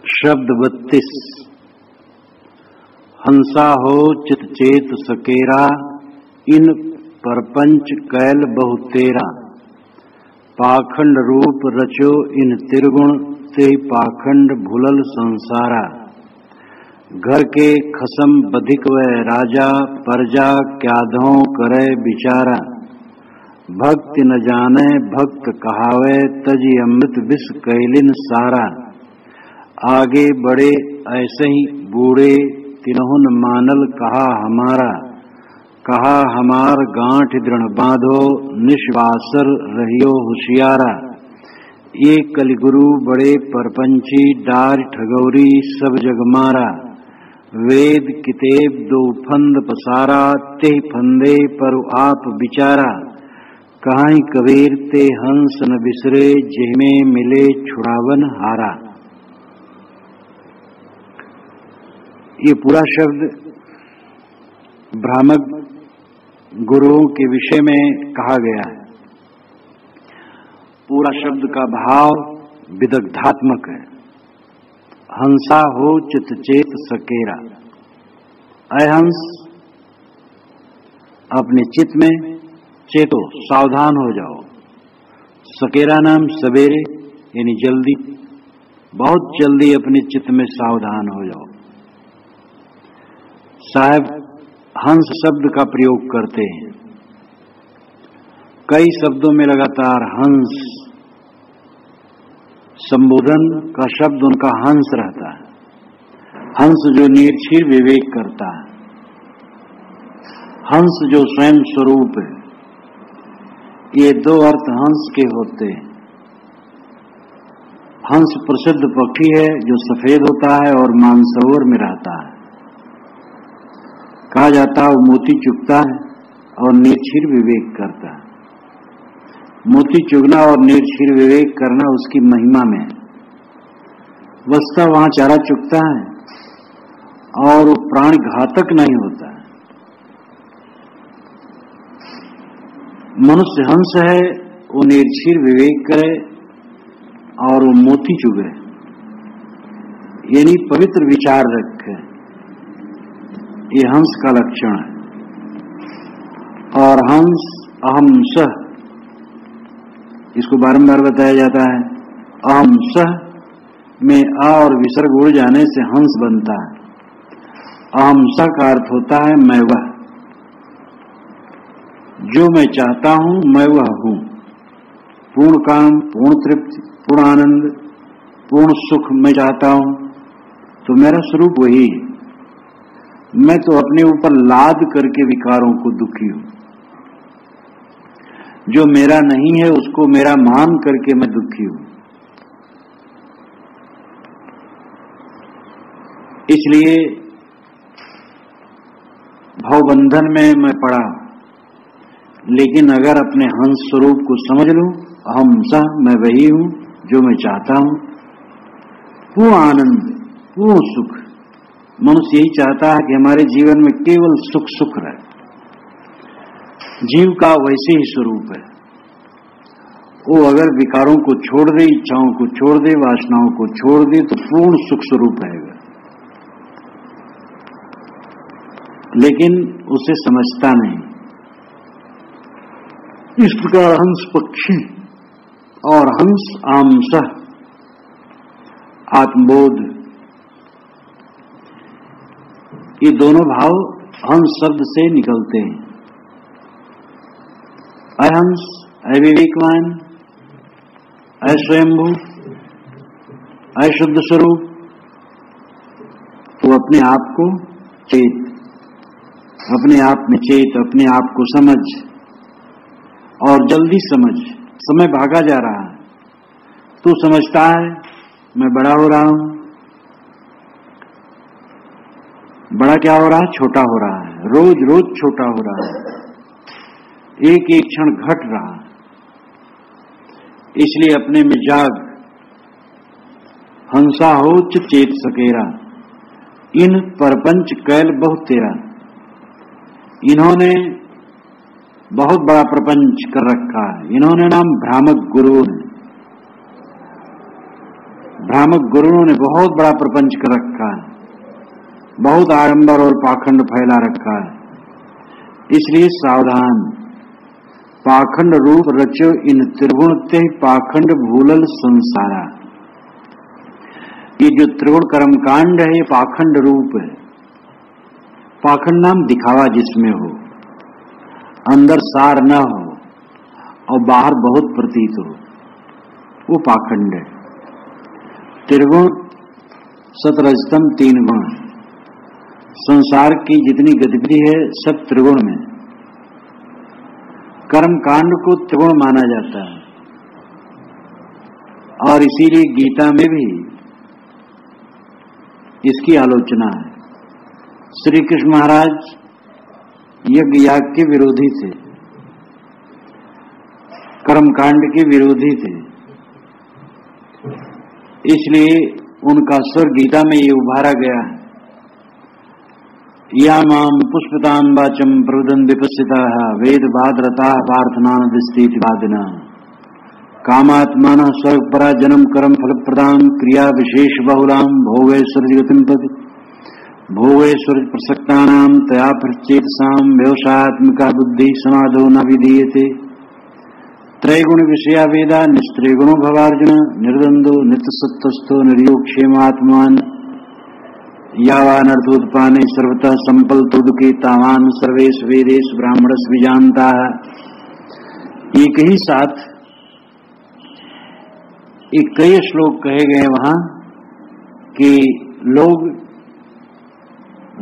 शब्द 32। हंसा हो चित चेत सकेरा, इन परपंच कैल बहु तेरा। पाखंड रूप रचो इन त्रिगुण, ते पाखंड भुलल संसारा। घर के खसम बधिक वह राजा, परजा क्या धों करे बिचारा। भक्ति न जाने भक्त कहावे, तजी अमृत विष कैलिन सारा। आगे बढ़े ऐसे ही बूढ़े, तिन्हुन मानल कहा हमारा। कहा हमार गांठ दृढ़ बांधो, निश्वासर रहियो होशियारा। ये कलिगुरु बड़े परपंची, डार ठगौरी सब जग मारा। वेद कितेब दो फंद पसारा, ते फंदे पर आप बिचारा। कहाई कबीर ते हंस न बिसरे, जेमे मिले छुड़ावन हारा। ये पूरा शब्द भ्रामक गुरुओं के विषय में कहा गया है। पूरा शब्द का भाव विदग्धात्मक है। हंसा हो चित चेत सकेरा। अहंस अपने चित्त में चेतो, सावधान हो जाओ। सकेरा नाम सवेरे यानी जल्दी, बहुत जल्दी अपने चित्त में सावधान हो जाओ। साहब हंस शब्द का प्रयोग करते हैं। कई शब्दों में लगातार हंस, संबोधन का शब्द उनका हंस रहता है। हंस जो निर्क्षीर विवेक करता है, हंस जो स्वयं स्वरूप है। ये दो अर्थ हंस के होते हैं। हंस प्रसिद्ध पक्षी है जो सफेद होता है और मानसरोवर में रहता है। कहा जाता है वो मोती चुगता है और निर्क्षीर विवेक करता है। मोती चुगना और निर्क्षीर विवेक करना उसकी महिमा में है। वस्तुतः वहां चारा चुगता है और वो प्राण घातक नहीं होता है। मनुष्य हंस है, वो निर्क्षीर विवेक करे और वो मोती चुगे, यानी पवित्र विचार रखे। ये हंस का लक्षण है। और हंस अहंसः, इसको बारंबार बताया जाता है। अहंसः में अ और विसर्ग उड़ जाने से हंस बनता है। अहंसः का अर्थ होता है मैं वह। जो मैं चाहता हूं मैं वह हूं। पूर्ण काम, पूर्ण तृप्ति, पूर्ण आनंद, पूर्ण सुख मैं चाहता हूं, तो मेरा स्वरूप वही है। मैं तो अपने ऊपर लाद करके विकारों को दुखी हूं। जो मेरा नहीं है उसको मेरा मान करके मैं दुखी हूं। इसलिए भवबंधन में मैं पड़ा। लेकिन अगर अपने हंस स्वरूप को समझ लूं, अहंसः मैं वही हूं जो मैं चाहता हूं। पूर्ण आनंद, पूर्ण सुख। मनुष्य यही चाहता है कि हमारे जीवन में केवल सुख सुख रहे। जीव का वैसे ही स्वरूप है। वो अगर विकारों को छोड़ दे, इच्छाओं को छोड़ दे, वासनाओं को छोड़ दे, तो पूर्ण सुख स्वरूप रहेगा। लेकिन उसे समझता नहीं। इस प्रकार हंस पक्षी और हंस आमसः आत्मबोध, ये दोनों भाव हंस शब्द से निकलते हैं। अहंस, अविवेकवान, अस्वयंभू, अशुद्ध स्वरूप, तो अपने आप को चेत, अपने आप में चेत, अपने आप को समझ और जल्दी समझ। समय भागा जा रहा है, तू समझता है मैं बड़ा हो रहा हूं। बड़ा क्या हो रहा है? छोटा हो रहा है। रोज रोज छोटा हो रहा है। एक एक क्षण घट रहा है। इसलिए अपने में जाग। हंसा हो चित चेत सकेरा, इन परपंच कैल बहुत तेरा। इन्होंने बहुत बड़ा प्रपंच कर रखा है। इन्होंने नाम भ्रामक गुरु है। भ्रामक गुरुओं ने बहुत बड़ा प्रपंच कर रखा है, बहुत आडंबर और पाखंड फैला रखा है, इसलिए सावधान। पाखंड रूप रचो इन त्रिगुण ते पाखंड भूलल संसारा। ये जो त्रिगुण कर्म कांड है ये पाखंड रूप है। पाखंड नाम दिखावा जिसमें हो, अंदर सार न हो और बाहर बहुत प्रतीत हो, वो पाखंड है। त्रिगुण सतरजतम 3 गुण। संसार की जितनी गतिविधि है सब त्रिगुण में। कर्म कांड को त्रिगुण माना जाता है और इसीलिए गीता में भी इसकी आलोचना है। श्री कृष्ण महाराज यज्ञ याग के विरोधी थे, कर्मकांड के विरोधी थे, इसलिए उनका स्वर गीता में ये उभारा गया है। या माम पुष्पताम वाचम प्रवदन विपस्सिता वेद बादरता पार्थनादिस्थिति वादिना कामात्मान स्वर्ग परा जन्म कर्म फल प्रदान क्रिया विशेष बहुलाम भोगेश्वर गतिम पद भोगेश्वर प्रसक्तानाम तया प्रचेतसाम व्यवसायत्मिका बुद्धि समाधो न विधीयते। त्रैगुण विषया वेदा निस्त्रैगुणो भवार्जुन निर्द्वंदो नित्यसत्वस्थो निर्योगक्षेमात्मान यावानर्थोत्पाने सर्वतः संपलतोदुके तावान सर्वेश वेदेश ब्राह्मणस विजानता। एक ही साथ एक कई श्लोक कहे गए वहां कि लोग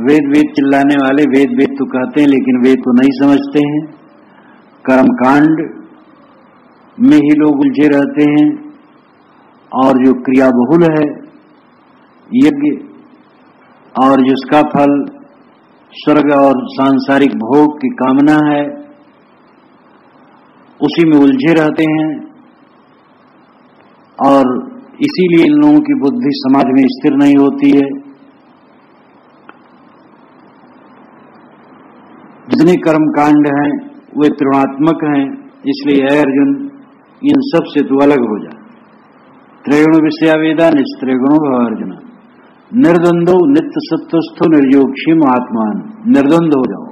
वेद वेद चिल्लाने वाले वेद वेद तो कहते हैं लेकिन वेद को नहीं समझते हैं। कर्मकांड में ही लोग उलझे रहते हैं और जो क्रिया बहुल है यज्ञ और जिसका फल स्वर्ग और सांसारिक भोग की कामना है उसी में उलझे रहते हैं और इसीलिए इन लोगों की बुद्धि समाज में स्थिर नहीं होती है। जितने कर्मकांड हैं वे त्रिगुणात्मक हैं, इसलिए हे अर्जुन इन सब से तू अलग हो जा। त्रैगुण विषया वेदा निस्त्रैगुणो भव अर्जुन निर्द्वंदो नित्य सत्वस्थो निर्योगक्षेम आत्मान। निर्द्वंद हो जाओ,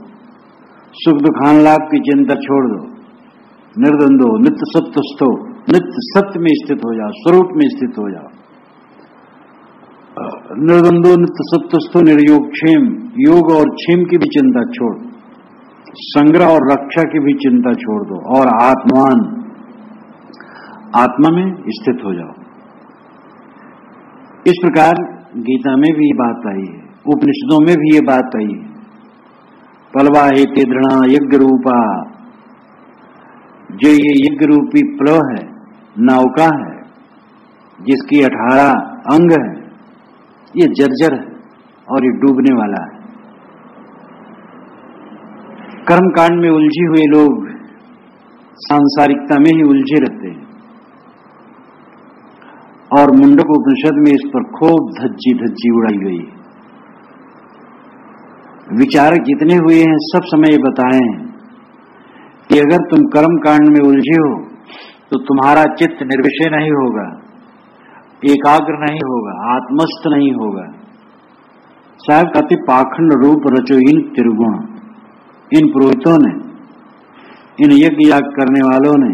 सुख दुखान लाभ की चिंता छोड़ दो। निर्द्वंदो नित्य सत्वस्थो, नित्य सत्य में स्थित हो जाओ, स्वरूप में स्थित हो जाओ। निर्द्वंदो नित्य सत्वस्थो निर्योगक्षेम, योग और क्षेम की भी चिंता छोड़, संग्रह और रक्षा की भी चिंता छोड़ दो और आत्मान, आत्मा में स्थित हो जाओ। इस प्रकार गीता में भी ये बात आई है, उपनिषदों में भी ये बात आई है। पलवा हेते दृढ़ा यज्ञ रूपा, जो ये यज्ञ रूपी प्लव है, नौका है, जिसकी 18 अंग है, ये जर्जर है और ये डूबने वाला है। कर्मकांड में उलझे हुए लोग सांसारिकता में ही उलझे रहते हैं और मुंडक उपनिषद में इस पर खूब धज्जी धज्जी उड़ाई गई। विचारक जितने हुए हैं सब समय बताए हैं कि अगर तुम कर्म कांड में उलझे हो तो तुम्हारा चित्त निर्विषय नहीं होगा, एकाग्र नहीं होगा, आत्मस्थ नहीं होगा। साहब कहते पाखंड रूप रचो इन त्रिगुण। इन पुरोहितों ने, इन यज्ञ याग करने वालों ने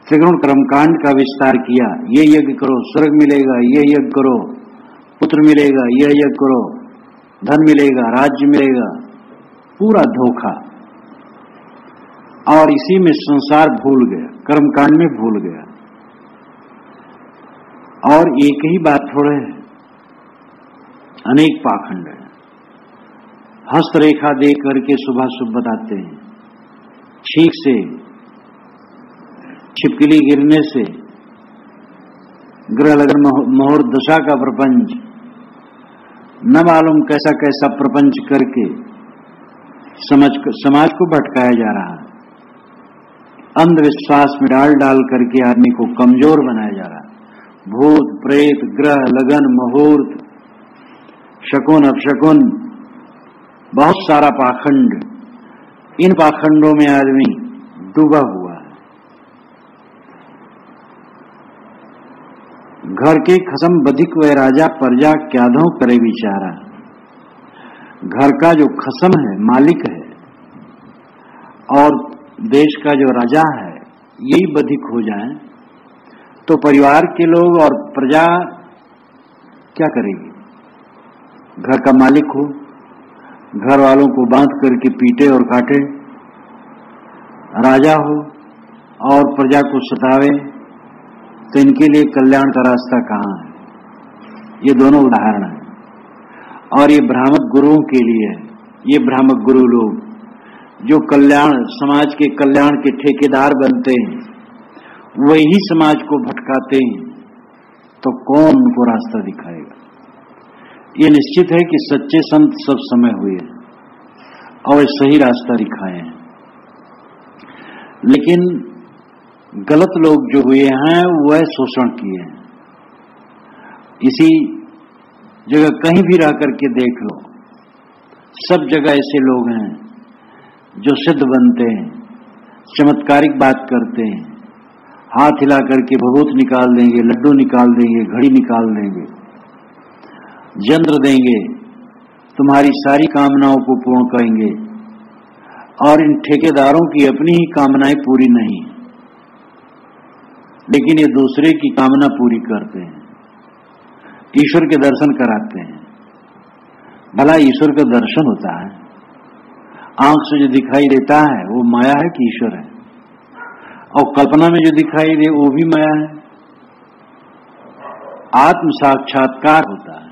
त्रिगुण कर्मकांड का विस्तार किया। ये यज्ञ करो स्वर्ग मिलेगा, ये यज्ञ करो पुत्र मिलेगा, ये यज्ञ करो धन मिलेगा, राज्य मिलेगा, पूरा धोखा। और इसी में संसार भूल गया, कर्मकांड में भूल गया। और एक ही बात थोड़े है, अनेक पाखंड है। हस्तरेखा देख करके शुभ बताते हैं, छींक से, छिपकली गिरने से, ग्रह लगन मुहूर्त दशा का प्रपंच, न मालूम कैसा कैसा प्रपंच करके समाज को भटकाया जा रहा है। अंधविश्वास में डाल डाल करके आदमी को कमजोर बनाया जा रहा है। भूत प्रेत, ग्रह लगन, मुहूर्त, शकुन अपशकुन, बहुत सारा पाखंड। इन पाखंडों में आदमी डूबा हुआ है। घर के खसम बधिक व राजा प्रजा क्याधों करे विचारा। घर का जो खसम है, मालिक है, और देश का जो राजा है, यही बधिक हो जाए तो परिवार के लोग और प्रजा क्या करेगी? घर का मालिक हो, घर वालों को बांध करके पीटे और काटे, राजा हो और प्रजा को सतावे, तो इनके लिए कल्याण का रास्ता कहाँ है? ये दोनों उदाहरण हैं। और ये भ्रामक गुरुओं के लिए है। ये भ्रामक गुरु लोग जो कल्याण, समाज के कल्याण के ठेकेदार बनते हैं, वही समाज को भटकाते हैं, तो कौन उनको रास्ता दिखाएगा? ये निश्चित है कि सच्चे संत सब समय हुए और सही रास्ता दिखाए हैं, लेकिन गलत लोग जो हुए हैं वह शोषण किए हैं। इसी जगह कहीं भी रह करके देख लो, सब जगह ऐसे लोग हैं जो सिद्ध बनते हैं, चमत्कारिक बात करते हैं, हाथ हिला करके भभूत निकाल देंगे, लड्डू निकाल देंगे, घड़ी निकाल देंगे, यंत्र देंगे, तुम्हारी सारी कामनाओं को पूर्ण करेंगे। और इन ठेकेदारों की अपनी ही कामनाएं पूरी नहीं, लेकिन ये दूसरे की कामना पूरी करते हैं, ईश्वर के दर्शन कराते हैं। भला ईश्वर का दर्शन होता है? आंख से जो दिखाई देता है वो माया है कि ईश्वर है? और कल्पना में जो दिखाई दे वो भी माया है। आत्म साक्षात्कार होता है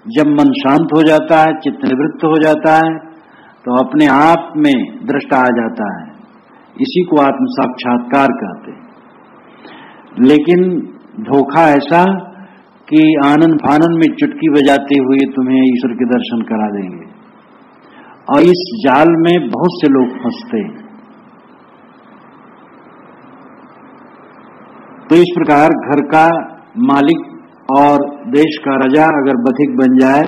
जब मन शांत हो जाता है, चित्त निवृत्त हो जाता है, तो अपने आप में दृष्टा आ जाता है। इसी को आत्म साक्षात्कार कहते हैं। लेकिन धोखा ऐसा कि आनंद फानन में चुटकी बजाते हुए तुम्हें ईश्वर के दर्शन करा देंगे, और इस जाल में बहुत से लोग फंसते हैं। तो इस प्रकार घर का मालिक और देश का राजा अगर बधिक बन जाए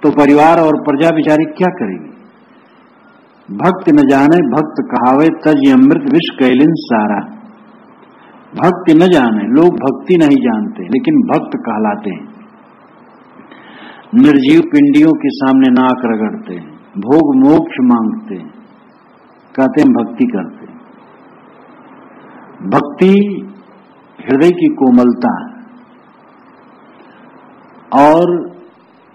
तो परिवार और प्रजा बेचारी क्या करेगी? भक्त न जाने भक्त कहावे तज अमृत विष कैलिन सारा। भक्त न जाने, लोग भक्ति नहीं जानते लेकिन भक्त कहलाते हैं। निर्जीव पिंडियों के सामने नाक रगड़ते हैं, भोग मोक्ष मांगते हैं, कहते हैं भक्ति करते हैं। भक्ति हृदय की कोमलता है, और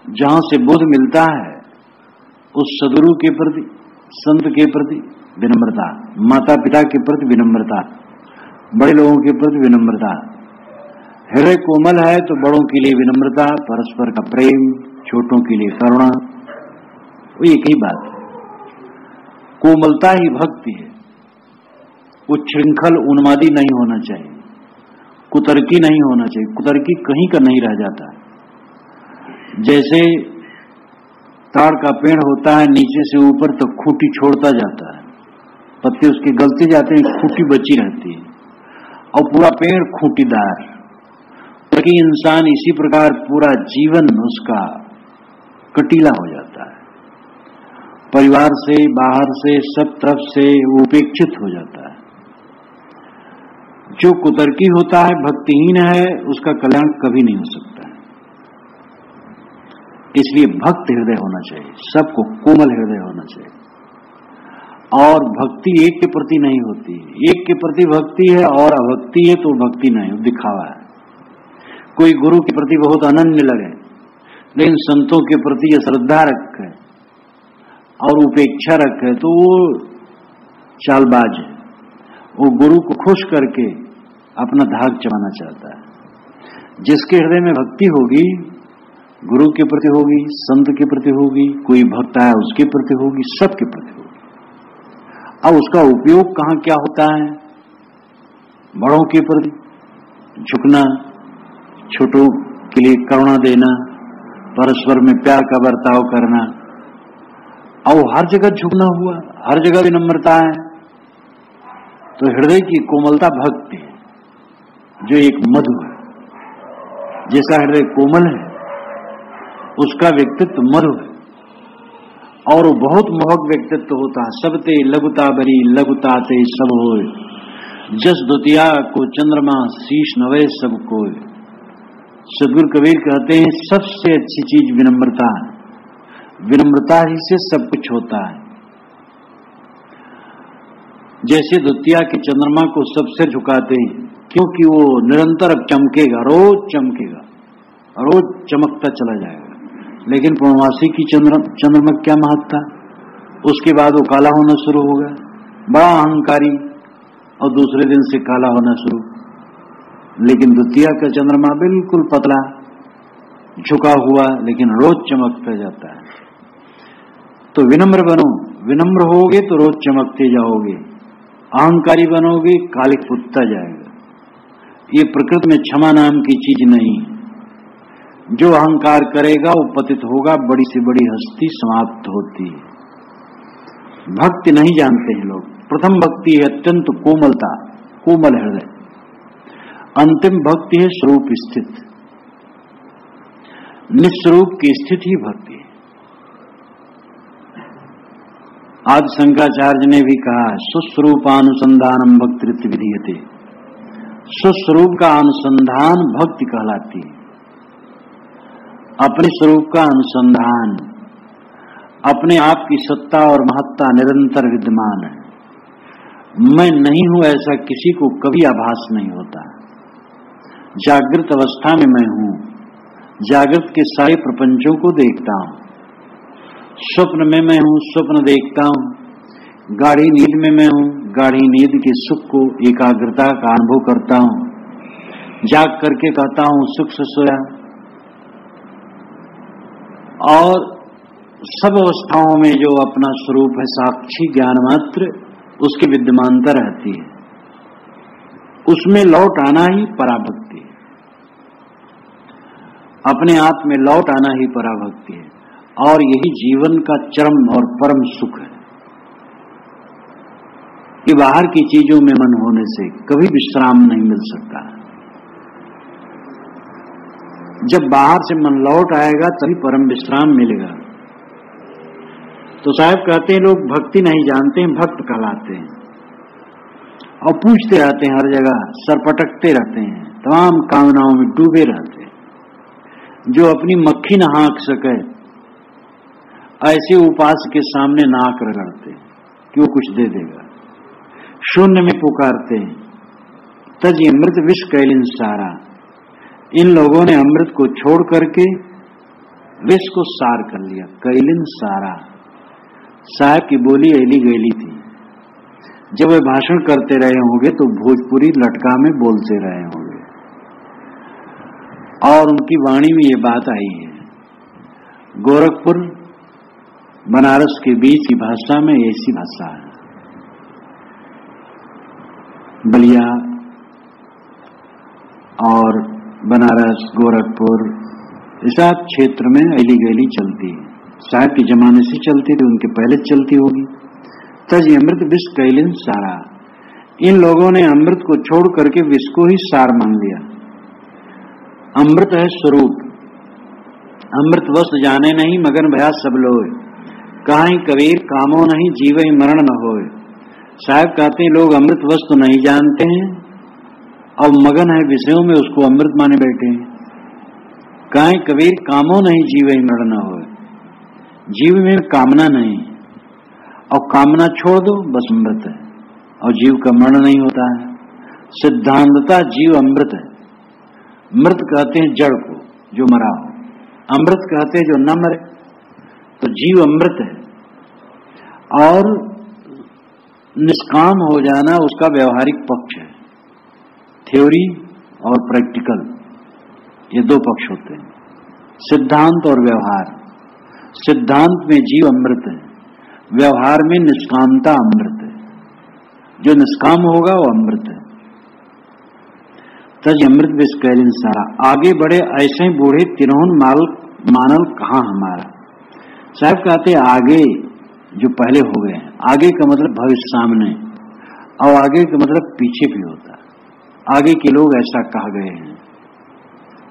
जहां से बोध मिलता है उस सदगुरु के प्रति, संत के प्रति विनम्रता, माता पिता के प्रति विनम्रता, बड़े लोगों के प्रति विनम्रता। हृदय कोमल है तो बड़ों के लिए विनम्रता, परस्पर का प्रेम, छोटों के लिए करुणा, वो एक ही बात है। कोमलता ही भक्ति है। उच्छृंखल उन्मादी नहीं होना चाहिए, कुतर्की नहीं होना चाहिए। कुतर्की कहीं का नहीं रह जाता। जैसे ताड़ का पेड़ होता है, नीचे से ऊपर तक खूंटी छोड़ता जाता है, पत्ते उसके गलते जाते हैं, खूंटी बची रहती है और पूरा पेड़ खूंटीदार। ताकि इंसान इसी प्रकार पूरा जीवन उसका कटीला हो जाता है, परिवार से, बाहर से, सब तरफ से वो उपेक्षित हो जाता है। जो कुतर्की होता है, भक्तिहीन है, उसका कल्याण कभी नहीं हो सकता है। इसलिए भक्त हृदय होना चाहिए, सबको कोमल हृदय होना चाहिए। और भक्ति एक के प्रति नहीं होती, एक के प्रति भक्ति है और अभक्ति है तो भक्ति नहीं, दिखावा है। कोई गुरु के प्रति बहुत अनन्य लगे लेकिन संतों के प्रति श्रद्धा रखे और उपेक्षा रखे तो वो चालबाज है। वो गुरु को खुश करके अपना धाक चबाना चाहता है। जिसके हृदय में भक्ति होगी, गुरु के प्रति होगी, संत के प्रति होगी, कोई भक्त है उसके प्रति होगी, सबके प्रति होगी। अब उसका उपयोग कहाँ क्या होता है? बड़ों के प्रति झुकना, छोटों के लिए करुणा देना, परस्पर में प्यार का बर्ताव करना, और हर जगह झुकना हुआ, हर जगह विनम्रता है। तो हृदय की कोमलता भक्ति है, जो एक मधु है। जैसा हृदय कोमल है उसका व्यक्तित्व मधु है, और वो बहुत मोहक व्यक्तित्व होता है। सबते लघुता बरी लघुता ते सब होए, जस द्वितीया को चंद्रमा शीश नवे सब कोय। सदगुरु कबीर कहते हैं सबसे अच्छी चीज विनम्रता है, विनम्रता ही से सब कुछ होता है। जैसे द्वितीया के चंद्रमा को सब सिर झुकाते हैं क्योंकि वो निरंतर अब चमकेगा, रोज चमकेगा, रोज चमकता चला जाएगा। लेकिन पूर्णमासी की चंद्रमा क्या महत्ता, उसके बाद वो काला होना शुरू होगा, बड़ा अहंकारी, और दूसरे दिन से काला होना शुरू। लेकिन द्वितीया का चंद्रमा बिल्कुल पतला, झुका हुआ, लेकिन रोज चमकता जाता है। तो विनम्र बनो, विनम्र होगे तो रोज चमकते जाओगे, अहंकारी बनोगे कालिक पुतता जाएगा। ये प्रकृति में क्षमा नाम की चीज नहीं, जो अहंकार करेगा वो पतित होगा, बड़ी से बड़ी हस्ती समाप्त होती है। भक्ति नहीं जानते हैं लोग। प्रथम भक्ति है अत्यंत कोमलता, कोमल हृदय। अंतिम भक्ति है स्वरूप स्थित, निस्वरूप की स्थिति ही भक्ति है। आदि शंकराचार्य ने भी कहा सुस्वरूपानुसंधानम भक्ति विधीयते। सुस्वरूप का अनुसंधान भक्ति कहलाती है। अपने स्वरूप का अनुसंधान, अपने आप की सत्ता और महत्ता निरंतर विद्यमान है। मैं नहीं हूं ऐसा किसी को कभी आभास नहीं होता। जागृत अवस्था में मैं हूं, जागृत के सारे प्रपंचों को देखता हूं। स्वप्न में मैं हूं, स्वप्न देखता हूं। गाढ़ी नींद में मैं हूं, गाढ़ी नींद के सुख को, एकाग्रता का अनुभव करता हूं। जाग करके कहता हूं सुख से सोया। और सब अवस्थाओं में जो अपना स्वरूप है साक्षी ज्ञान मात्र, उसकी विद्यमानता रहती है। उसमें लौट आना ही पराभक्ति है। अपने आप में लौट आना ही पराभक्ति है, और यही जीवन का चरम और परम सुख है। कि बाहर की चीजों में मन होने से कभी विश्राम नहीं मिल सकता। जब बाहर से मन लौट आएगा तभी परम विश्राम मिलेगा। तो साहब कहते हैं लोग भक्ति नहीं जानते हैं, भक्त कहलाते हैं, और पूछते रहते हैं हर जगह, सरपटकते रहते हैं, तमाम कामनाओं में डूबे रहते हैं। जो अपनी मक्खी न हाँक सके ऐसे उपास के सामने नाक रगड़ते कि वो कुछ दे देगा। शून्य में पुकारते हैं तज अमृत विष कैलिन सारा। इन लोगों ने अमृत को छोड़ करके विष को सार कर लिया। कैलिन सारा साहब की बोली ऐली गैली थी। जब वे भाषण करते रहे होंगे तो भोजपुरी लटका में बोलते रहे होंगे, और उनकी वाणी में ये बात आई है। गोरखपुर बनारस के बीच की भाषा में ऐसी भाषा है। बलिया और बनारस, गोरखपुर, ऐसा क्षेत्र में ऐली गैली चलती है। साहब के जमाने से चलती थी, उनके पहले चलती होगी। तज अमृत विष कैलिन सारा। इन लोगों ने अमृत को छोड़ करके विष को ही सार मान लिया। अमृत है स्वरूप, अमृत वस्तु जाने नहीं मगन भया सब लोग। कहां कबीर कामो नहीं जीवई मरण न होए। साहब कहते हैं लोग अमृत वस्तु नहीं जानते हैं और मगन है विषयों में, उसको अमृत माने बैठे हैं। कहां कबीर कामो नहीं जीवई मरण न होए। जीव में कामना नहीं, और कामना छोड़ दो बस अमृत है, और जीव का मरण नहीं होता है। सिद्धांतता जीव अमृत है। मृत कहते हैं जड़ को जो मरा हो, अमृत कहते हैं जो न मरे। तो जीव अमृत है, और निष्काम हो जाना उसका व्यवहारिक पक्ष है। थ्योरी और प्रैक्टिकल, ये दो पक्ष होते हैं, सिद्धांत और व्यवहार। सिद्धांत में जीव अमृत है, व्यवहार में निष्कामता अमृत है। जो निष्काम होगा वो अमृत है। तज अमृत विष कैलिन सारा। आगे बढ़े ऐसे ही बूढ़े तिरहुन मानल कहाँ हमारा। साहब कहते आगे जो पहले हो गए हैं, आगे का मतलब भविष्य सामने, और आगे का मतलब पीछे भी होता है। आगे के लोग ऐसा कहा गए हैं,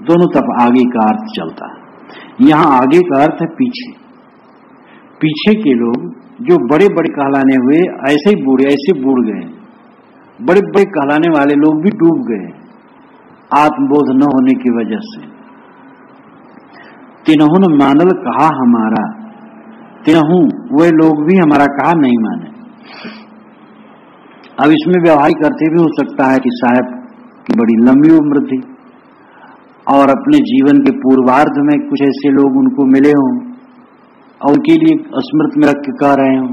दोनों तरफ आगे का अर्थ चलता है। यहाँ आगे का अर्थ है पीछे। पीछे के लोग जो बड़े बड़े कहलाने हुए ऐसे ही बूढ़े, ऐसे बूढ़ गए, बड़े बड़े कहलाने वाले लोग भी डूब गए आत्मबोध न होने की वजह से। तिनहुन मानल कहा हमारा, तिनहु वे लोग भी हमारा कहा नहीं माने। अब इसमें व्यवहारिक अर्थ भी हो सकता है कि साहब की बड़ी लंबी उम्र थी और अपने जीवन के पूर्वार्ध में कुछ ऐसे लोग उनको मिले हों और उनके लिए स्मृति में रख के कह रहे हों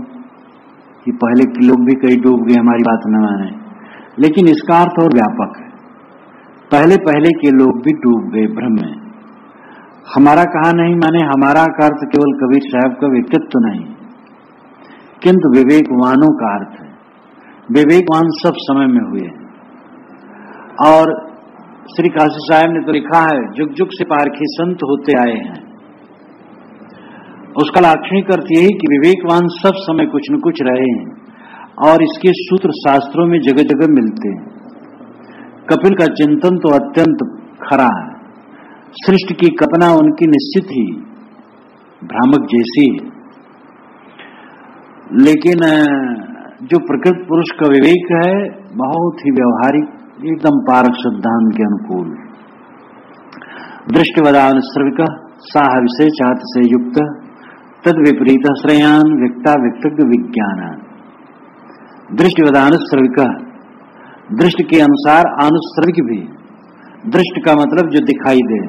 कि पहले के लोग भी कई डूब गए, हमारी बात न माने। लेकिन इसका अर्थ और व्यापक है, पहले पहले के लोग भी डूब गए भ्रम में। हमारा कहा नहीं माने, हमारा का अर्थ केवल कबीर साहब का व्यक्तित्व नहीं, किंतु विवेकवानों का अर्थ है। विवेकवान सब समय में हुए हैं और श्री काशी साहब ने तो लिखा है, जुग जुग से पारखी संत होते आए हैं। उसका लाक्षणिक अर्थ यही कि विवेकवान सब समय कुछ न कुछ रहे हैं और इसके सूत्र शास्त्रों में जगह जगह मिलते हैं। कपिल का चिंतन तो अत्यंत खरा है, सृष्टि की कल्पना उनकी निश्चित ही भ्रामक जैसी है, लेकिन जो प्रकृत पुरुष का विवेक है बहुत ही व्यवहारिक, एकदम पारक सिद्धांत के अनुकूल। दृष्टिवदान श्रविक साह विषय चात से युक्त तद विपरीत श्रेयान व्यक्ता व्यक्तज्ञ विज्ञान। दृष्टिवदान श्रविक, दृष्टि के अनुसार अनुश्रविक भी। दृष्टि का मतलब जो दिखाई दे।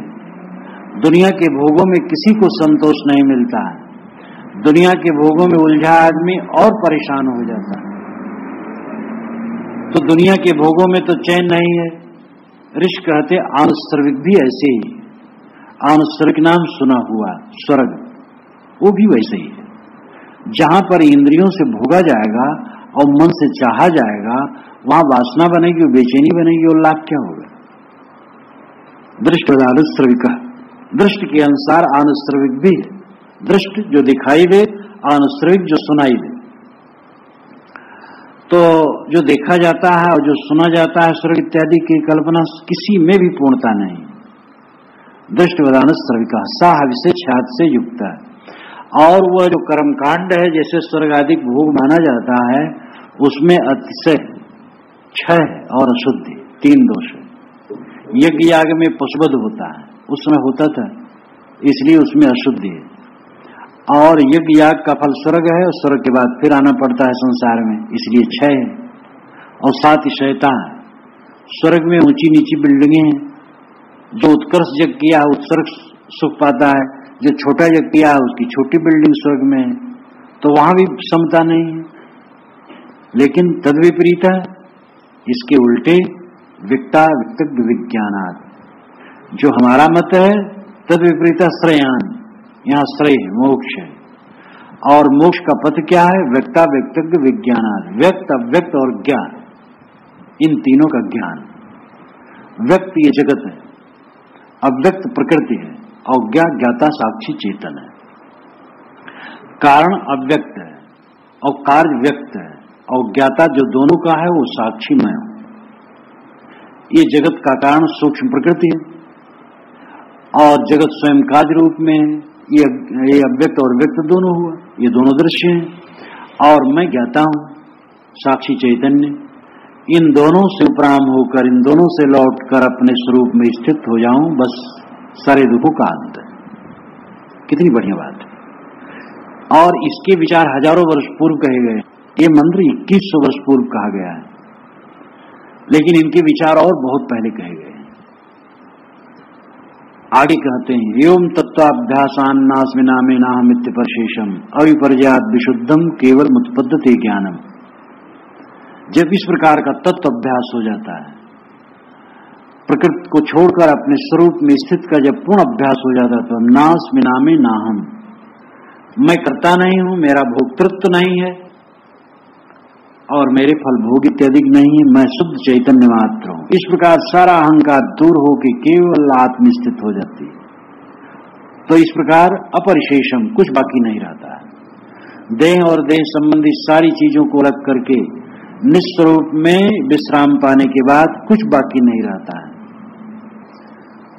दुनिया के भोगों में किसी को संतोष नहीं मिलता है, दुनिया के भोगों में उलझा आदमी और परेशान हो जाता है। तो दुनिया के भोगों में तो चैन नहीं है। ऋषि कहते अनुश्रविक भी ऐसे ही। अनुश्रविक नाम सुना हुआ स्वर्ग, वो भी वैसे ही है। जहां पर इंद्रियों से भोगा जाएगा और मन से चाहा जाएगा, वहां वासना बनेगी, बेचैनी बनेगी और लाभ क्या होगा। दृष्टि अनुश्रविक, दृष्टि के अनुसार अनुश्रविक भी है। दृष्टि जो दिखाई दे, अनुश्रविक जो सुनाई दे। तो जो देखा जाता है और जो सुना जाता है स्वर्ग इत्यादि की कल्पना किसी में भी पूर्णता नहीं। दृष्टिवदान श्रविका साह विषय छात से युक्त है। और वह जो कर्मकांड है जैसे स्वर्ग आदि भोग माना जाता है, उसमें अतिशय क्षय और अशुद्धि, तीन दोष है। यज्ञ याग में पशुवध होता है, उसमें होता था, इसलिए उसमें अशुद्धि है। और यज्ञ याग का फल स्वर्ग है और स्वर्ग के बाद फिर आना पड़ता है संसार में, इसलिए क्षय है। और साथ ही शैतान है। स्वर्ग में ऊंची नीची बिल्डिंगें हैं, जो उत्कर्ष यज्ञ किया है उत्कर्ष सुख पाता है, जो छोटा यज्ञ किया है उसकी छोटी बिल्डिंग स्वर्ग में है, तो वहां भी समता नहीं है। लेकिन तद विपरीत है, इसके उल्टे विक्ता विक्तज्ञ विज्ञानात्, जो हमारा मत है तद विपरीत श्रेयान, यहाँ श्रेय है, मोक्ष है। और मोक्ष का पथ क्या है? व्यक्ता व्यक्तज्ञ विज्ञानात्, व्यक्त अव्यक्त और ज्ञान, इन तीनों का ज्ञान। व्यक्त ये जगत है, अव्यक्त प्रकृति है और ज्ञाता साक्षी चेतन है। कारण अव्यक्त है और कार्य व्यक्त है और ज्ञाता जो दोनों का है वो साक्षीमय हो। ये जगत का कारण सूक्ष्म प्रकृति है और जगत स्वयं कार्य रूप में है। ये अव्यक्त और व्यक्त दोनों हुआ, ये दोनों दृश्य हैं और मैं ज्ञाता हूं साक्षी चैतन्य। इन दोनों से उपराम होकर, इन दोनों से लौटकर अपने स्वरूप में स्थित हो जाऊं, बस सारे दुखों का अंत है। कितनी बढ़िया बात है। और इसके विचार हजारों वर्ष पूर्व कहे गए। ये मंत्र 2100 वर्ष पूर्व कहा गया है, लेकिन इनके विचार और बहुत पहले कहे गए। आगे कहते हैं एवं तत्वाभ्यासान नास्मि नामे नाहमित्य परशेषम अविपर्याद विशुद्धम केवल मुत्पद्यते ज्ञानम। जब इस प्रकार का तत्व अभ्यास हो जाता है, प्रकृति को छोड़कर अपने स्वरूप में स्थित का जब पूर्ण अभ्यास हो जाता है, तो नास्मि नामे नाहम, मैं करता नहीं हूं, मेरा भोक्तृत्व नहीं है और मेरे फल भोग इत्यादि नहीं है, मैं शुद्ध चैतन्य मात्र हूं। इस प्रकार सारा अहंकार दूर होकर केवल आत्म स्थित हो जाती है। तो इस प्रकार अपरिशेषम, कुछ बाकी नहीं रहता है। देह और देह संबंधी सारी चीजों को अलग करके निस्वरूप में विश्राम पाने के बाद कुछ बाकी नहीं रहता है।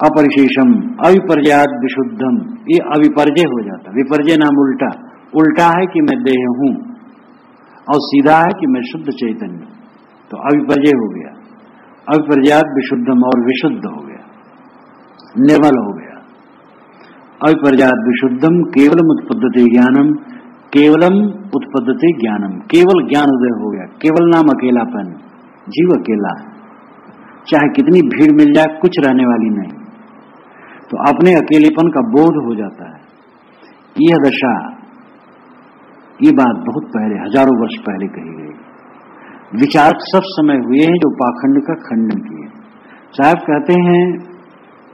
अपरिशेषम अविपर्याद विशुद्धम, ये अविपर्जय हो जाता। विपर्जय नाम उल्टा, उल्टा है कि मैं देह हूं और सीधा है कि मैं शुद्ध चैतन्य। तो अविपर्जय हो गया, अविपर्जयात विशुद्धम और विशुद्ध हो गया, निर्मल हो गया। अविपर्जयात विशुद्धम केवलम उत्पद्यते ज्ञानम, केवलम उत्पद्यते ज्ञानम, केवल ज्ञान उदय हो गया। केवल नाम अकेलापन, जीव अकेला है, चाहे कितनी भीड़ मिल जाए कुछ रहने वाली नहीं, तो अपने अकेलेपन का बोध हो जाता है। यह दशा, ये बात बहुत पहले, हजारों वर्ष पहले कही गई। विचारक सब समय हुए हैं जो पाखंड का खंडन किए। साहब कहते हैं,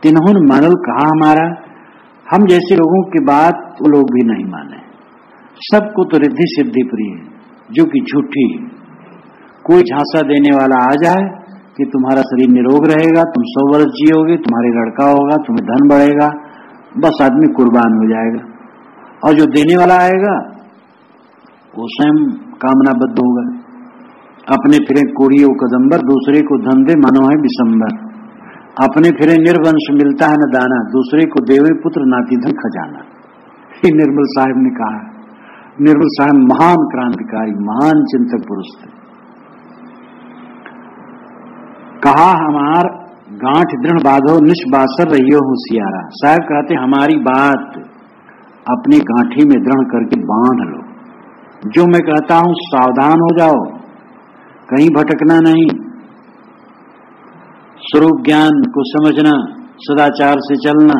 तिन्हों मानल कहा हमारा, हम जैसे लोगों की बात वो लोग भी नहीं माने। सबको तो रिद्धि सिद्धि प्रिय है, जो कि झूठी। कोई झांसा देने वाला आ जाए कि तुम्हारा शरीर निरोग रहेगा, तुम 100 वर्ष जियोगे, तुम्हारे लड़का होगा, तुम्हें धन बढ़ेगा, बस आदमी कुर्बान हो जाएगा। और जो देने वाला आएगा वो स्वयं कामनाबद्ध होगा। अपने फिरे कोड़ियों कदम्बर, दूसरे को धन दे मानो है विशंबर। अपने फिरे निर्वंश मिलता है न दाना, दूसरे को देवे पुत्र नाती धन खजाना। ये निर्मल साहब ने कहा। निर्मल साहब महान क्रांतिकारी, महान चिंतक पुरुष थे। कहा हमार गांठ दृढ़ बांधो, निष्बासर रहियो होशियारा। साहब कहते हमारी बात अपनी गांठी में दृढ़ करके बांध लो। जो मैं कहता हूं सावधान हो जाओ, कहीं भटकना नहीं। स्वरूप ज्ञान को समझना, सदाचार से चलना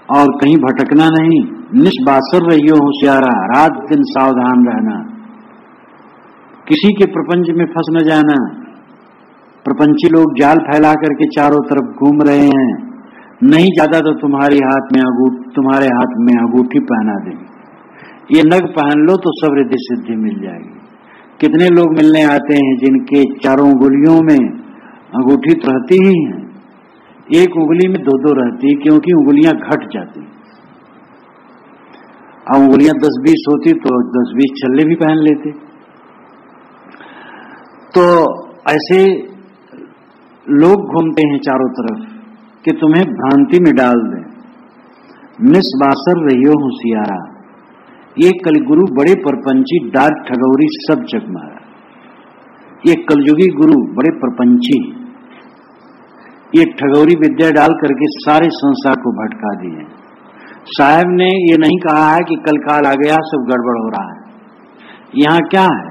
और कहीं भटकना नहीं। निष्बासर रहियो होशियारा, रात दिन सावधान रहना, किसी के प्रपंच में फंस न जाना। प्रपंची लोग जाल फैला करके चारों तरफ घूम रहे हैं, नहीं ज्यादा तो तुम्हारे हाथ में अंगूठी पहना देंगे। ये नग पहन लो तो सब रिद्धि सिद्धि मिल जाएगी। कितने लोग मिलने आते हैं जिनके चारों उंगलियों में अंगूठी तो रहती ही है, एक उंगली में 2-2 रहती, क्योंकि उंगलियां घट जाती। अब उंगलियां 10-20 होती तो 10-20 छल्ले भी पहन लेते। तो ऐसे लोग घूमते हैं चारों तरफ कि तुम्हें भ्रांति में डाल दें। निस्बासर रहियो होशियारा। ये कलगुरु बड़े परपंची, डाक ठगौरी सब जग मारा। ये कलयुगी गुरु बड़े परपंची, ये ठगौरी विद्या डाल करके सारे संसार को भटका दिए। साहब ने ये नहीं कहा है कि कल काल आ गया सब गड़बड़ हो रहा है। यहाँ क्या है,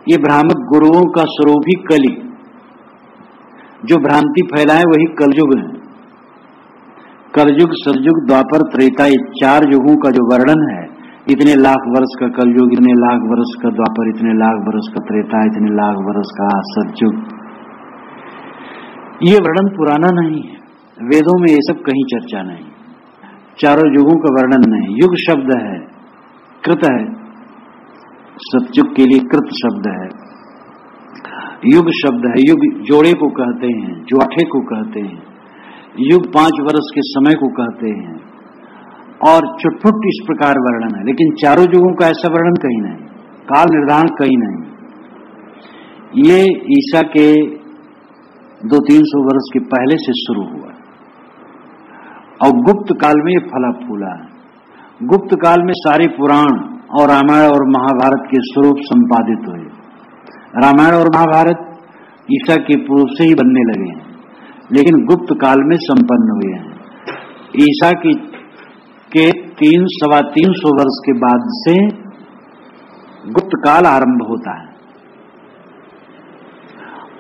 ये भ्रामक गुरुओं का स्वरूप ही कली, जो भ्रांति फैलाए वही कलयुग है। कलयुग, सतयुग, द्वापर, त्रेता, ये 4 युगों का जो वर्णन है, इतने लाख वर्ष का कलयुग, इतने लाख वर्ष का द्वापर, इतने लाख वर्ष का त्रेता, इतने लाख वर्ष का सतयुग, ये वर्णन पुराना नहीं है। वेदों में ये सब कहीं चर्चा नहीं, चारों युगों का वर्णन नहीं। युग शब्द है, कृत है, सतयुग के लिए कृत शब्द है। युग शब्द है, युग जोड़े को कहते हैं, ज्वाठे को कहते हैं। युग 5 वर्ष के समय को कहते हैं। और छुटपुट इस प्रकार वर्णन है, लेकिन चारों युगों का ऐसा वर्णन कहीं नहीं, काल निर्धारण कहीं नहीं। ये ईसा के 200-300 वर्ष के पहले से शुरू हुआ और गुप्त काल में ये फला फूला है। गुप्त काल में सारे पुराण और रामायण और महाभारत के स्वरूप संपादित हुए। रामायण और महाभारत ईसा के पूर्व से ही बनने लगे हैं, लेकिन गुप्त काल में संपन्न हुए हैं। ईसा के 300-325 वर्ष के बाद से गुप्त काल आरंभ होता है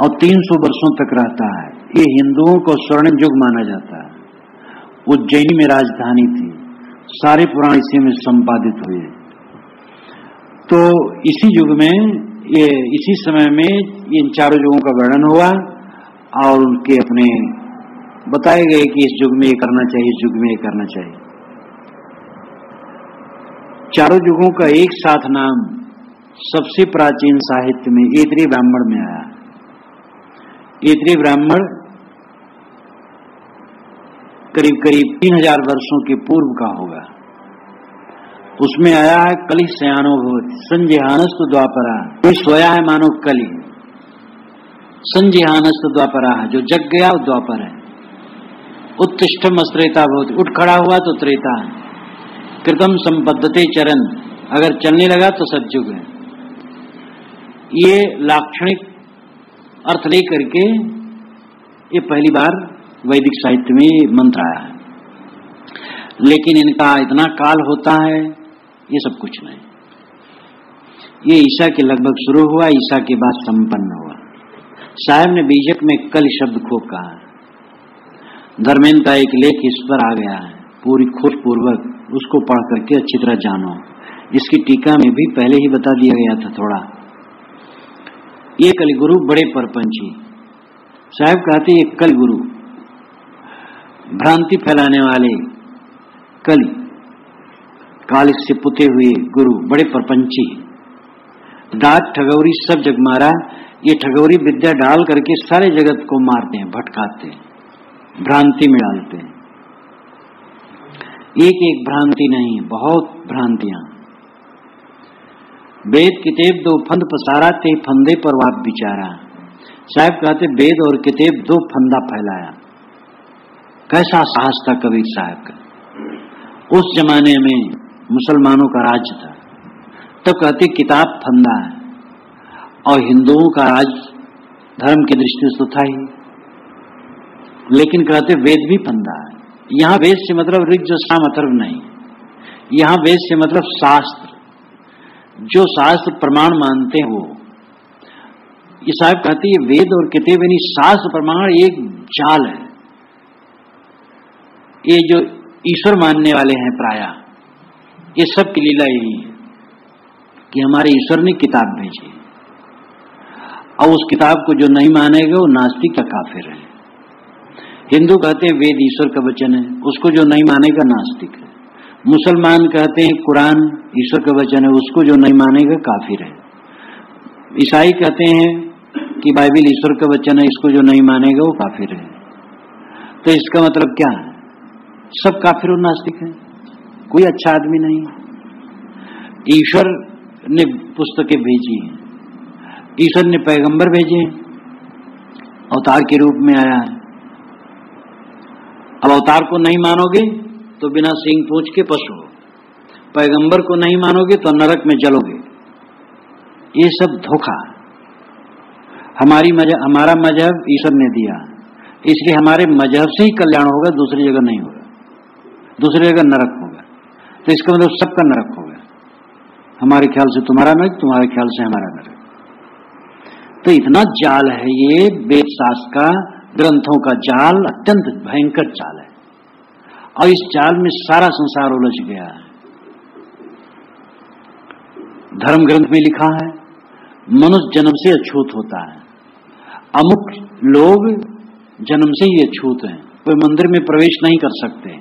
और 300 वर्षों तक रहता है। ये हिंदुओं को स्वर्णिम युग माना जाता है। उज्जैनी में राजधानी थी, सारे पुराण इसी में संपादित हुए। तो इसी युग में, ये इसी समय में इन चारों युगों का वर्णन हुआ और उनके अपने बताए गए कि इस युग में ये करना चाहिए, इस युग में ये करना चाहिए। चारों युगों का एक साथ नाम सबसे प्राचीन साहित्य में ऐतरेय ब्राह्मण में आया। ऐतरेय ब्राह्मण करीब 3000 वर्षों के पूर्व का होगा। उसमें आया है कलि शयानो भवति संजहानस्तु द्वापरा। कोई सोया है मानो कलि, संजहानस्तु द्वापरा, जो जग गया वो द्वापर है। उत्तिष्ठम अस्त्रेता भवति, उठ खड़ा हुआ तो त्रेता है। कृतम संपद्यते चरण, अगर चलने लगा तो सतयुग है। ये लाक्षणिक अर्थ लेकर के ये पहली बार वैदिक साहित्य में ये मंत्र आया है। लेकिन इनका इतना काल होता है, ये सब कुछ नहीं। ये ईसा के लगभग शुरू हुआ, ईसा के बाद संपन्न हुआ। साहब ने बीजक में कल शब्द खूब कहा है। धर्मेंद्र का एक लेख इस पर आ गया है, पूरी खोज पूर्वक उसको पढ़ करके अच्छी तरह जानो। इसकी टीका में भी पहले ही बता दिया गया था थोड़ा। ये कलिगुरु बड़े परपंची साहब कहते, ये कलिगुरु भ्रांति फैलाने वाले कली काल से पुते हुए गुरु बड़े परपंची, डाक ठगौरी सब जग मारा। ये ठगौरी विद्या डाल करके सारे जगत को मारते हैं, भटकाते हैं, भ्रांति में डालते हैं। एक एक भ्रांति नहीं, बहुत भ्रांतियां। वेद किताब दो फंद पसारा, ते फंदे पर वाप बिचारा। साहब कहते वेद और किताब दो फंदा फैलाया। कैसा साहस था कबीर साहब का। उस जमाने में मुसलमानों का राज था, तो कहते किताब फंदा है, और हिंदुओं का राज धर्म की दृष्टि से तो था ही, लेकिन कहते वेद भी फंदा है। यहाँ वेद से मतलब ऋग साम अथर्व नहीं, यहाँ वेद से मतलब शास्त्र, जो शास्त्र प्रमाण मानते हो। ये साहब कहते ये वेद और किताब यानी शास्त्र प्रमाण एक जाल है। ये जो ईश्वर मानने वाले हैं प्रायः, ये सब की लीला यही है कि हमारे ईश्वर ने किताब भेजी, और उस किताब को जो नहीं मानेगा वो नास्तिक या काफिर है। हिंदू कहते हैं वेद ईश्वर का वचन है, उसको जो नहीं मानेगा नास्तिक है। मुसलमान कहते हैं कुरान ईश्वर का वचन है, उसको जो नहीं मानेगा काफिर है। ईसाई कहते हैं कि बाइबल ईश्वर का वचन है, इसको जो नहीं मानेगा वो काफिर है। तो इसका मतलब क्या है? सब काफिर और नास्तिक है, कोई अच्छा आदमी नहीं। ईश्वर ने पुस्तकें भेजी हैं, ईश्वर ने पैगंबर भेजे, अवतार के रूप में आया है। अब अवतार को नहीं मानोगे तो बिना सींग पूंछ के पशु हो, पैगंबर को नहीं मानोगे तो नरक में जलोगे। ये सब धोखा। हमारा मजहब ईश्वर ने दिया, इसलिए हमारे मजहब से ही कल्याण होगा, दूसरी जगह नहीं होगा, दूसरी जगह नरक होगा। तो इसका मतलब सबका नरक होगा। हमारे ख्याल से तुम्हारा नरक, तुम्हारे ख्याल से हमारा नरक। तो इतना जाल है ये वेद शास्त्र का, ग्रंथों का जाल, अत्यंत भयंकर जाल है। और इस जाल में सारा संसार उलझ गया है। धर्म ग्रंथ में लिखा है मनुष्य जन्म से अछूत होता है। अमुक लोग जन्म से ही अछूत हैं, वे मंदिर में प्रवेश नहीं कर सकते,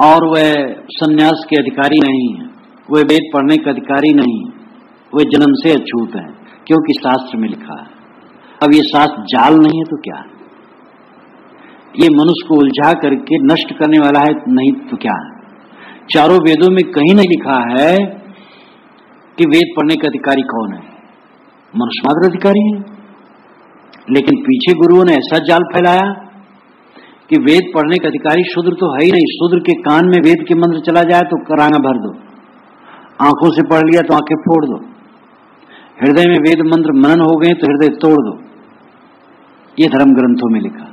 और वह सन्यास के अधिकारी नहीं है, वे वेद पढ़ने के अधिकारी नहीं, वे जन्म से अछूत हैं, क्योंकि शास्त्र में लिखा है। अब ये शास्त्र जाल नहीं है तो क्या है? ये मनुष्य को उलझा करके नष्ट करने वाला है, नहीं तो क्या है? चारों वेदों में कहीं नहीं लिखा है कि वेद पढ़ने का अधिकारी कौन है, मनुष्य मात्र अधिकारी है। लेकिन पीछे गुरुओं ने ऐसा जाल फैलाया कि वेद पढ़ने का अधिकारी शूद्र तो है ही नहीं। शूद्र के कान में वेद के मंत्र चला जाए तो कराना भर दो, आंखों से पढ़ लिया तो आंखें फोड़ दो, हृदय में वेद मंत्र मनन हो गए तो हृदय तोड़ दो। ये धर्म ग्रंथों में लिखा।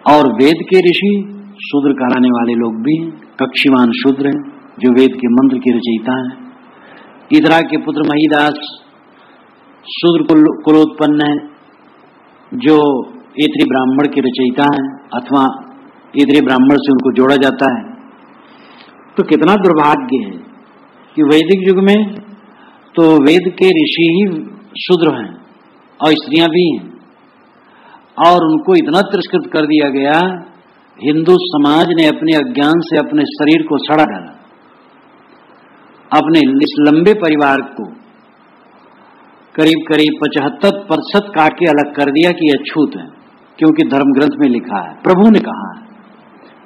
और वेद के ऋषि शूद्र कहलाने वाले लोग भी कक्षीवान शूद्र हैं, जो वेद के मंत्र के रचयिता हैं। इदरा के पुत्र महिदास शूद्र कुलोत्पन्न है, जो इतरी ब्राह्मण के रचयिता हैं, अथवा इतरी ब्राह्मण से उनको जोड़ा जाता है। तो कितना दुर्भाग्य है कि वैदिक युग में तो वेद के ऋषि ही शूद्र हैं और स्त्रियां भी हैं, और उनको इतना तिरस्कृत कर दिया गया। हिंदू समाज ने अपने अज्ञान से अपने शरीर को सड़ा डाला, अपने इस लंबे परिवार को करीब करीब 75% काट के अलग कर दिया कि अछूत है, क्योंकि धर्म ग्रंथ में लिखा है, प्रभु ने कहा है,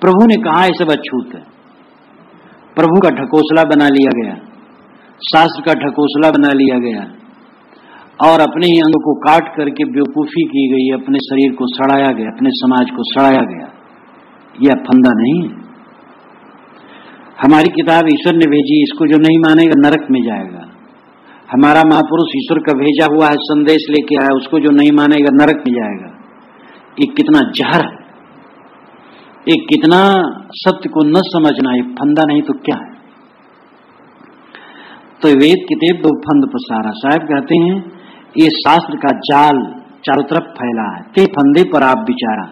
प्रभु ने कहा है सब अछूत है। प्रभु का ढकोसला बना लिया गया, शास्त्र का ढकोसला बना लिया गया, और अपने ही अंग को काट करके बेवकूफी की गई, अपने शरीर को सड़ाया गया, अपने समाज को सड़ाया गया। यह फंदा नहीं है। हमारी किताब ईश्वर ने भेजी, इसको जो नहीं मानेगा नरक में जाएगा। हमारा महापुरुष ईश्वर का भेजा हुआ है, संदेश लेके आया, उसको जो नहीं मानेगा नरक में जाएगा। ये कितना जहर है, ये कितना सत्य को न समझना, ये फंदा नहीं तो क्या है। तो वेद के दो फंद पसारा। साहब कहते हैं ये शास्त्र का जाल चारों तरफ फैला है, ते फंदे पर आप बिचारा।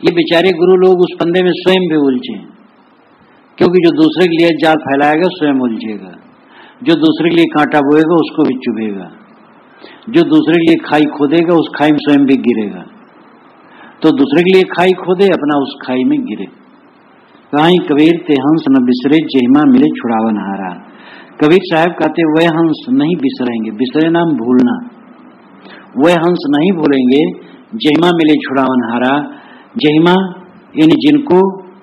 ये बेचारे गुरु लोग उस फंदे में स्वयं भी उलझे, क्योंकि जो दूसरे के लिए जाल फैलाएगा स्वयं उलझेगा, जो दूसरे के लिए कांटा बोएगा उसको भी चुभेगा, जो दूसरे के लिए खाई खोदेगा उस खाई में स्वयं भी गिरेगा। तो दूसरे के लिए खाई खोदे, अपना उस खाई में गिरे। कहीं कबीर ते हंस न बिसरे, जहिमा मिले छुड़ावन हारा। कबीर साहब कहते वह हंस नहीं बिसरेंगे, बिसरे नाम भूलना, वह हंस नहीं भूलेंगे जहिमा मिले छुड़ावन हारा। जहिमा यानी जिनको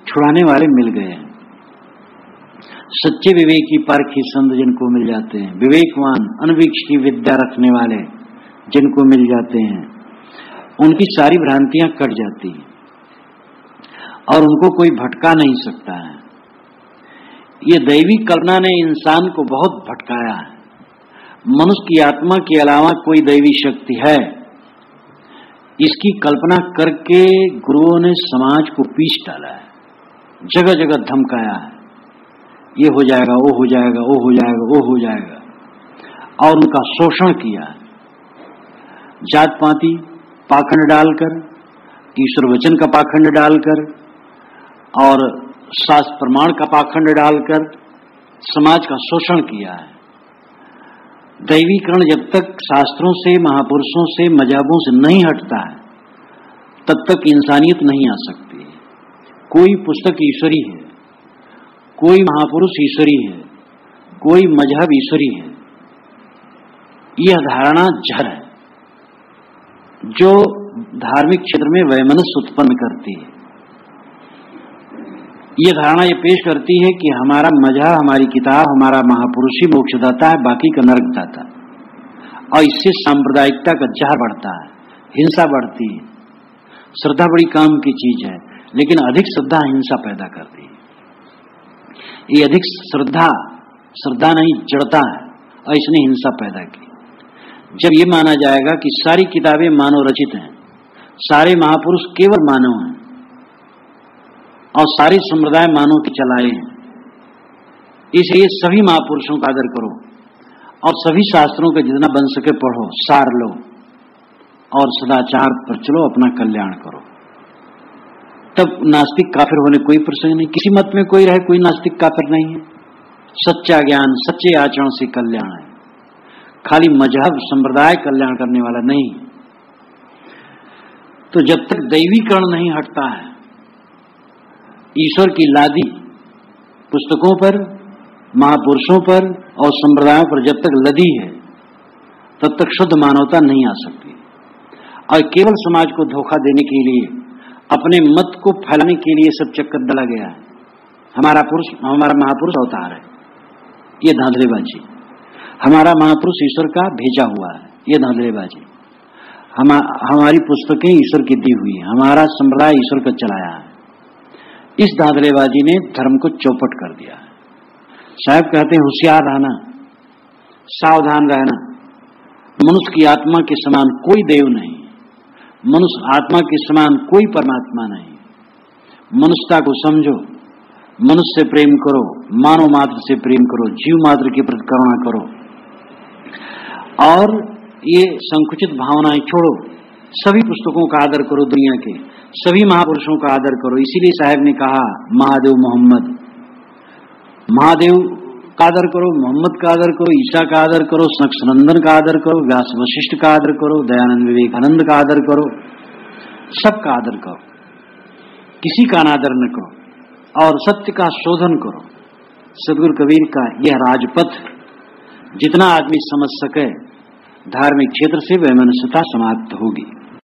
छुड़ाने वाले मिल गए, सच्चे विवेकी पारखी संत जिनको मिल जाते हैं, विवेकवान अनवीक्ष की विद्या रखने वाले जिनको मिल जाते हैं, उनकी सारी भ्रांतियां कट जाती हैं और उनको कोई भटका नहीं सकता है। ये दैवी कल्पना ने इंसान को बहुत भटकाया है। मनुष्य की आत्मा के अलावा कोई दैवी शक्ति है, इसकी कल्पना करके गुरुओं ने समाज को पीस डाला है, जगह जगह धमकाया है, ये हो जाएगा, वो हो जाएगा, वो हो जाएगा, वो हो जाएगा, और उनका शोषण किया है। जात पाती पाखंड डालकर, ईश्वर वचन का पाखंड डालकर और शास्त्र प्रमाण का पाखंड डालकर समाज का शोषण किया है। दैवीकरण जब तक शास्त्रों से, महापुरुषों से, मजहबों से नहीं हटता है, तब तक इंसानियत नहीं आ सकती। कोई पुस्तक ईश्वरी है, कोई महापुरुष ईश्वरी है, कोई मजहब ईश्वरी है, यह धारणा जहर है जो धार्मिक क्षेत्र में वैमनस्य उत्पन्न करती है। यह धारणा ये पेश करती है कि हमारा मजहब, हमारी किताब, हमारा महापुरुष ही मोक्षदाता है, बाकी का नरकदाता, और इससे सांप्रदायिकता का जहर बढ़ता है, हिंसा बढ़ती है। श्रद्धा बड़ी काम की चीज है, लेकिन अधिक श्रद्धा हिंसा पैदा करती है। ये अधिक श्रद्धा नहीं जड़ता है, और इसने हिंसा पैदा की। जब ये माना जाएगा कि सारी किताबें मानव रचित हैं, सारे महापुरुष केवल मानव हैं और सारे संप्रदाय मानव के चलाए हैं, इसलिए सभी महापुरुषों का आदर करो और सभी शास्त्रों का जितना बन सके पढ़ो, सार लो और सदाचार पर चलो, अपना कल्याण करो। तब नास्तिक काफिर होने कोई प्रसंग नहीं। किसी मत में कोई रहे, कोई नास्तिक काफिर नहीं है। सच्चा ज्ञान, सच्चे आचरण से कल्याण है, खाली मजहब संप्रदाय कल्याण करने वाला नहीं। तो जब तक दैवीकरण नहीं हटता है, ईश्वर की लादी पुस्तकों पर, महापुरुषों पर और संप्रदायों पर जब तक लदी है, तब तक शुद्ध मानवता नहीं आ सकती। और केवल समाज को धोखा देने के लिए, अपने मत को फैलाने के लिए सब चक्कर डाला गया है। हमारा महापुरुष अवतार है, ये धांधलेबाजी। हमारा महापुरुष ईश्वर का भेजा हुआ है, ये धांधलेबाजी। हमारी पुस्तकें ईश्वर की दी हुई है, हमारा संप्रदाय ईश्वर का चलाया है। इस धांधलेबाजी ने धर्म को चौपट कर दिया है। साहब कहते हैं होशियार रहना, सावधान रहना। मनुष्य की आत्मा के समान कोई देव नहीं, मनुष्य आत्मा के समान कोई परमात्मा नहीं। मनुष्यता को समझो, मनुष्य से प्रेम करो, मानव मात्र से प्रेम करो, जीव मात्र के प्रति करुणा करो और ये संकुचित भावनाएं छोड़ो। सभी पुस्तकों का आदर करो, दुनिया के सभी महापुरुषों का आदर करो। इसीलिए साहब ने कहा महादेव मोहम्मद, महादेव का आदर करो, मोहम्मद का आदर करो, ईसा का आदर करो, सनंदन का आदर करो, व्यास वशिष्ठ का आदर करो, दयानंद विवेकानंद का आदर करो, सबका आदर करो, किसी का अनादर न करो और सत्य का शोधन करो। सदगुरु कबीर का यह राजपथ जितना आदमी समझ सके, धार्मिक क्षेत्र से वैमनस्यता समाप्त होगी।